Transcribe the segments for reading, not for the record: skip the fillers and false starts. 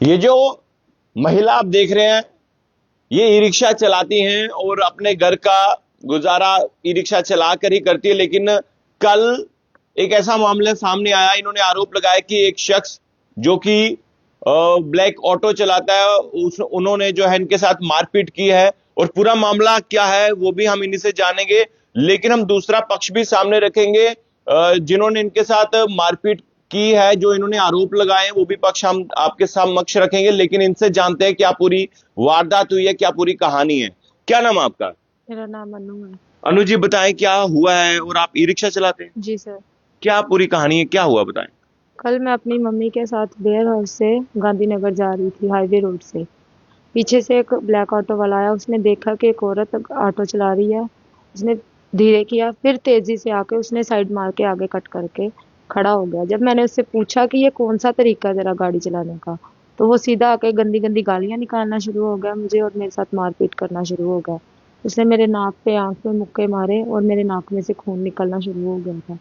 ये जो महिला आप देख रहे हैं, ये ई रिक्शा चलाती हैं और अपने घर का गुजारा ई रिक्शा चला कर ही करती है। लेकिन कल एक ऐसा मामला सामने आया, इन्होंने आरोप लगाया कि एक शख्स जो कि ब्लैक ऑटो चलाता है, उन्होंने जो है इनके साथ मारपीट की है। और पूरा मामला क्या है वो भी हम इन्हीं से जानेंगे। लेकिन हम दूसरा पक्ष भी सामने रखेंगे, जिन्होंने इनके साथ मारपीट की है, जो इन्होंने आरोप लगाए हैं, वो भी पक्ष हम आपके समक्ष रखेंगे। लेकिन इनसे जानते हैं क्या पूरी वारदात हुई है, क्या पूरी कहानी है। क्या नाम है आपका? मेरा नाम अनु है। अनु जी, बताएं क्या हुआ है। और आप ई रिक्शा चलाते हैं? जी सर। क्या पूरी कहानी है, क्या हुआ बताएं। कल मैं अपनी मम्मी के साथ वेयर हाउस से गांधीनगर जा रही थी, हाईवे रोड से। पीछे से एक ब्लैक ऑटो वाला आया, उसने देखा कि एक औरत ऑटो चला रही है। उसने धीरे किया, फिर तेजी से आके उसने साइड मार के आगे कट करके खड़ा हो गया। जब मैंने उससे पूछा कि ये कौन सा तरीका है जरा गाड़ी चलाने का, तो वो सीधा आके गंदी गंदी गालियां निकालना शुरू हो गया मुझे और मेरे साथ मारपीट करना शुरू हो गया। उसने मेरे नाक पे आंख पे मुक्के मारे और मेरे नाक में से खून निकलना शुरू हो गया था।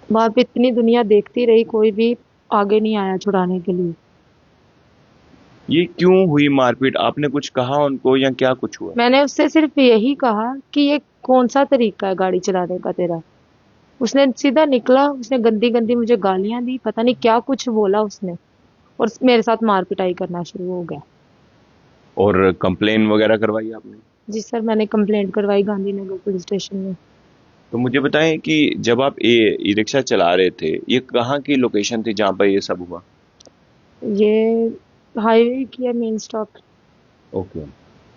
वहां पे इतनी दुनिया देखती रही, कोई भी आगे नहीं आया छुड़ाने के लिए। ये क्यों हुई मारपीट? आपने कुछ कहा उनको या क्या कुछ हुआ? मैंने उससे सिर्फ यही कहा कि ये कौन सा तरीका है गाड़ी चलाने का तेरा। उसने सीधा निकला, उसने गंदी गंदी मुझे गालियां दी, पता नहीं क्या कुछ बोला उसने, और मेरे साथ मार पिटाई करना शुरू हो गया। और कंप्लेन वगैरह करवाई आपने? जी सर, मैंने कंप्लेंट करवाई गांधीनगर पुलिस स्टेशन में। तो मुझे बताएं कि जब आप ये ई रिक्शा चला रहे थे, ये कहाँ की लोकेशन थी जहां पर ये सब हुआ? ये हाईवे की है, मेन स्टॉप। ओके।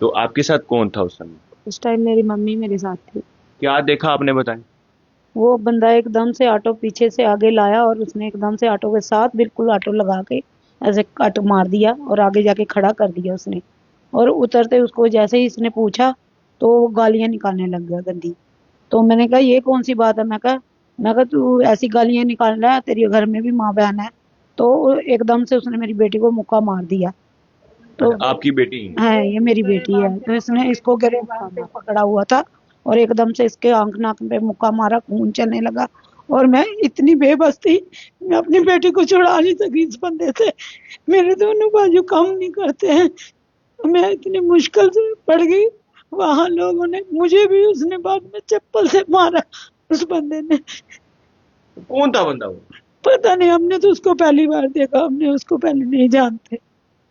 तो आपके साथ कौन था उस समय? उस टाइम मेरी मम्मी मेरे साथ थी। क्या देखा आपने, बताएं। वो बंदा एकदम से ऑटो पीछे से आगे लाया और उसने एकदम से ऑटो के साथ बिल्कुल ऑटो लगा के ऐसे कट मार दिया और आगे जाके खड़ा कर दिया उसने। और उतरते उसको जैसे ही इसने पूछा तो वो गालियां निकालने लग गया गंदी। तो मैंने कहा ये कौन सी बात है, मैं कहा तू ऐसी गालियां निकाल रहा है, तेरे घर में भी माँ बहन है। तो एकदम से उसने मेरी बेटी को मुक्का मार दिया। तो अच्छा, आपकी बेटी? है, ये मेरी बेटी है। तो इसने इसको गिरफ्तार पे पकड़ा हुआ था और एकदम से इसके आंख नाक पे मुक्का मारा, खून चलने लगा। और मैं इतनी बेबस थी, मैं अपनी बेटी को छुड़ा नहीं सकी इस बंदे से। मेरे दोनों बाजू काम नहीं करते हैं, मैं इतनी मुश्किल से पड़ गई। वहां लोगों ने मुझे भी, उसने बाद में चप्पल से मारा उस बंदे ने। कौन था बंदा वो? पता नहीं, हमने तो उसको पहली बार देखा, हमने उसको पहले नहीं जानते।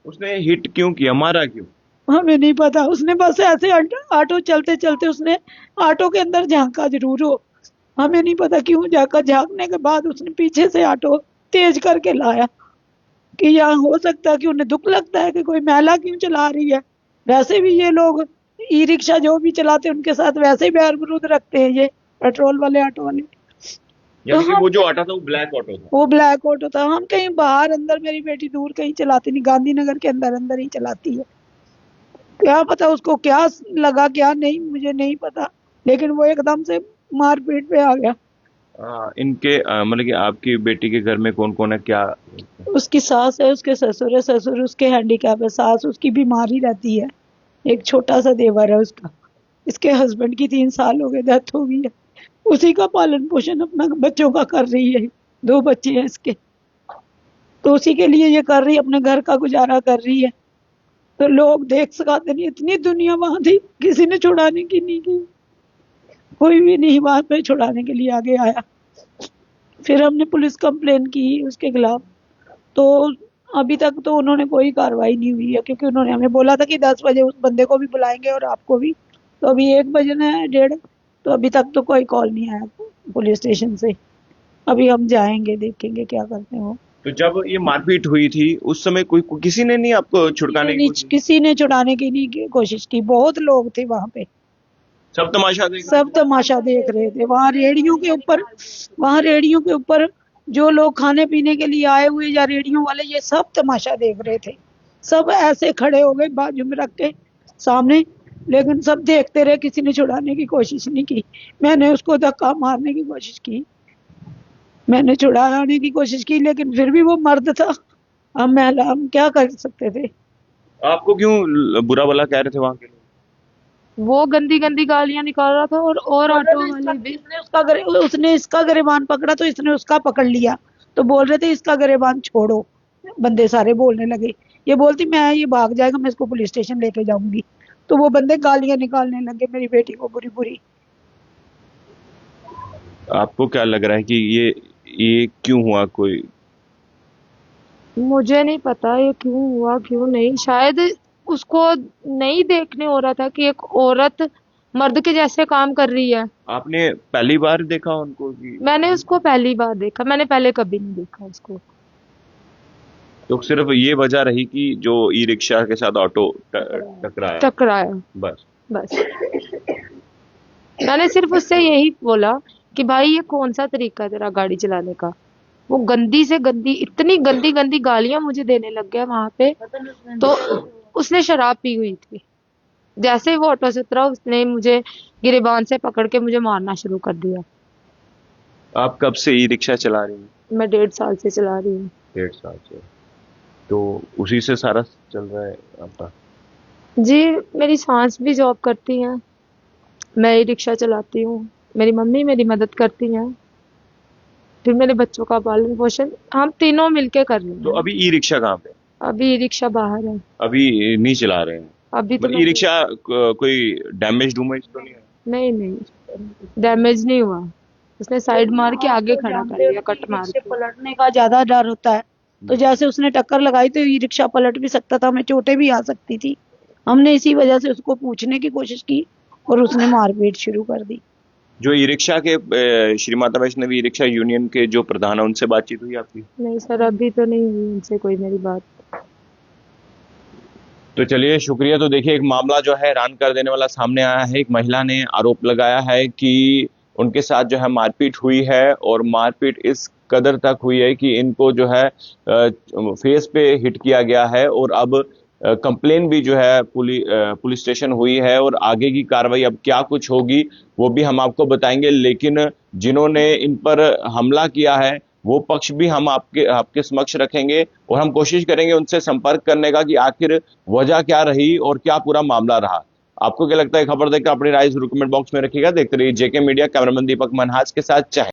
उसने हिट क्यों किया, मारा क्यों? हमें नहीं पता, उसने बस ऐसे ऑटो चलते चलते उसने ऑटो के अंदर झांका जरूर हो। हमें नहीं पता क्यों झांका। झांकने के बाद उसने पीछे से ऑटो तेज करके लाया कि यहाँ हो सकता है कि उन्हें दुख लगता है कि कोई महिला क्यों चला रही है। वैसे भी ये लोग ई रिक्शा जो भी चलाते हैं उनके साथ वैसे ही बैर विरोध रखते हैं, ये पेट्रोल वाले ऑटो वाले। तो यानी कि हम, वो जो ऑटो था वो ब्लैक ऑटो था? वो ब्लैक ऑटो था। हम कहीं बाहर अंदर, मेरी बेटी दूर कहीं चलाती नहीं, गांधीनगर के अंदर अंदर ही चलाती है। क्या पता उसको क्या लगा क्या नहीं, मुझे नहीं पता। लेकिन वो एकदम से मारपीट पे आ गया। इनके मतलब कि आपकी बेटी के घर में कौन कौन है, क्या? उसकी सास है, उसके ससुर है, ससुर उसके हैंडीकैप है, सास उसकी बीमारी रहती है, एक छोटा सा देवर है उसका। इसके हस्बैंड की 3 साल हो गए, डेथ हो गई है। उसी का पालन पोषण अपना बच्चों का कर रही है। 2 बच्चे हैं इसके, तो उसी के लिए ये कर रही है, अपने घर का गुजारा कर रही है। तो लोग देख सकाते नहीं, इतनी दुनिया वहां थी, किसी ने छुड़ाने की नहीं की। कोई भी नहीं वहां पे छुड़ाने के लिए आगे आया। फिर हमने पुलिस कंप्लेन की उसके खिलाफ। तो अभी तक तो उन्होंने कोई कार्रवाई नहीं हुई है, क्योंकि उन्होंने हमें बोला था कि 10 बजे उस बंदे को भी बुलाएंगे और आपको भी। तो अभी 1 बजना है, 1:30, तो अभी तक तो कोई कॉल नहीं आया पुलिस स्टेशन से। अभी हम जाएंगे, देखेंगे क्या करते हो। तो जब ये मारपीट हुई थी उस समय किसी ने नहीं आपको छुड़काने की कोशिश? किसी ने छुड़ाने की नहीं कोशिश की। बहुत लोग थे वहां पे, सब तमाशा देख रहे सब तमाशा देख रहे थे। वहां रेडियो के ऊपर जो लोग खाने पीने के लिए आए हुए या रेडियो वाले, ये सब तमाशा देख रहे थे। सब ऐसे खड़े हो गए बाजू में रख के सामने, लेकिन सब देखते रहे, किसी ने छुड़ाने की कोशिश नहीं की। मैंने उसको धक्का मारने की कोशिश की, मैंने छुड़ाने की कोशिश की, लेकिन फिर भी वो मर्द था, हम क्या कर सकते थे। आपको क्यों बुरा भला कह रहे थे वहां के लोग? वो गंदी गंदी गालियां निकाल रहा था और ऑटो वाले भी। उसने इसका गिरबान पकड़ा तो इसने उसका पकड़ लिया, तो बोल रहे थे इसका गिरबान छोड़ो। बंदे सारे बोलने लगे। ये बोलती मैं ये भाग जाएगा, मैं इसको पुलिस स्टेशन लेके जाऊंगी। तो वो बंदे गालियां निकालने लगे मेरी बेटी को बुरी बुरी। आपको क्या लग रहा है कि ये क्यों हुआ? कोई मुझे नहीं पता ये क्यों हुआ क्यों नहीं, शायद उसको नहीं देखने हो रहा था कि एक औरत मर्द के जैसे काम कर रही है। आपने पहली बार देखा उनको कि मैंने उसको पहली बार देखा, मैंने पहले कभी नहीं देखा उसको। तो सिर्फ ये वजह रही कि जो ई रिक्शा के साथ ऑटो टकराया? टकराया बस। बस। मैंने सिर्फ उससे यही बोला कि भाई ये कौन सा तरीका है तेरा गाड़ी चलाने का। वो गंदी से गंदी, इतनी गंदी गंदी गालियां मुझे देने लग गया वहां पे। तो उसने शराब पी हुई थी। जैसे ही वो ऑटो से उतरा उसने मुझे गिरेबान से पकड़ के मुझे मारना शुरू कर दिया। आप कब से ई रिक्शा चला रही हैं? मैं 1.5 साल से चला रही हूँ। 1.5 साल से। तो उसी से सारा चल रहा है आपका? जी, मेरी सास भी जॉब करती हैं, मैं ही रिक्शा चलाती हूँ, मेरी मम्मी मेरी मदद करती हैं, फिर मेरे बच्चों का पालन पोषण हम तीनों मिलके कर रहे तो हैं। अभी ई रिक्शा कहाँ पे? अभी रिक्शा बाहर है। अभी नहीं चला रहे हैं? अभी तो ई रिक्शा कोई डैमेज डूमेज तो नहीं है? नहीं डैमेज नहीं हुआ। उसने साइड मार के आगे खड़ा कर दिया, कट मार के। पलटने का ज्यादा डर होता है, तो जैसे उसने टक्कर लगाई तो ये रिक्शा पलट भी सकता था, हमें चोटें भी आ सकती थी। हमने इसी वजह से उसको पूछने की कोशिश की और उसने मारपीट शुरू कर दी। जो ई रिक्शा के Shri Mata Vaishnavi e rickshaw union के जो प्रधान है उनसे बातचीत हुई आपकी? नहीं सर, अभी तो नहीं हुई उनसे कोई मेरी बात। तो चलिए, शुक्रिया। तो देखिए, एक मामला जो है हैरान कर देने वाला सामने आया है। एक महिला ने आरोप लगाया है कि उनके साथ जो है मारपीट हुई है, और मारपीट इस कदर तक हुई है कि इनको जो है फेस पे हिट किया गया है, और अब कंप्लेन भी जो है पुलिस स्टेशन हुई है, और आगे की कार्रवाई अब क्या कुछ होगी वो भी हम आपको बताएंगे। लेकिन जिन्होंने इन पर हमला किया है वो पक्ष भी हम आपके समक्ष रखेंगे, और हम कोशिश करेंगे उनसे संपर्क करने का कि आखिर वजह क्या रही और क्या पूरा मामला रहा। आपको क्या लगता है? खबर देखकर अपनी राय जरूर कमेंट बॉक्स में रखिएगा। देखते रहिए जेके मीडिया। कैमरामैन दीपक मनहास के साथ चाहे।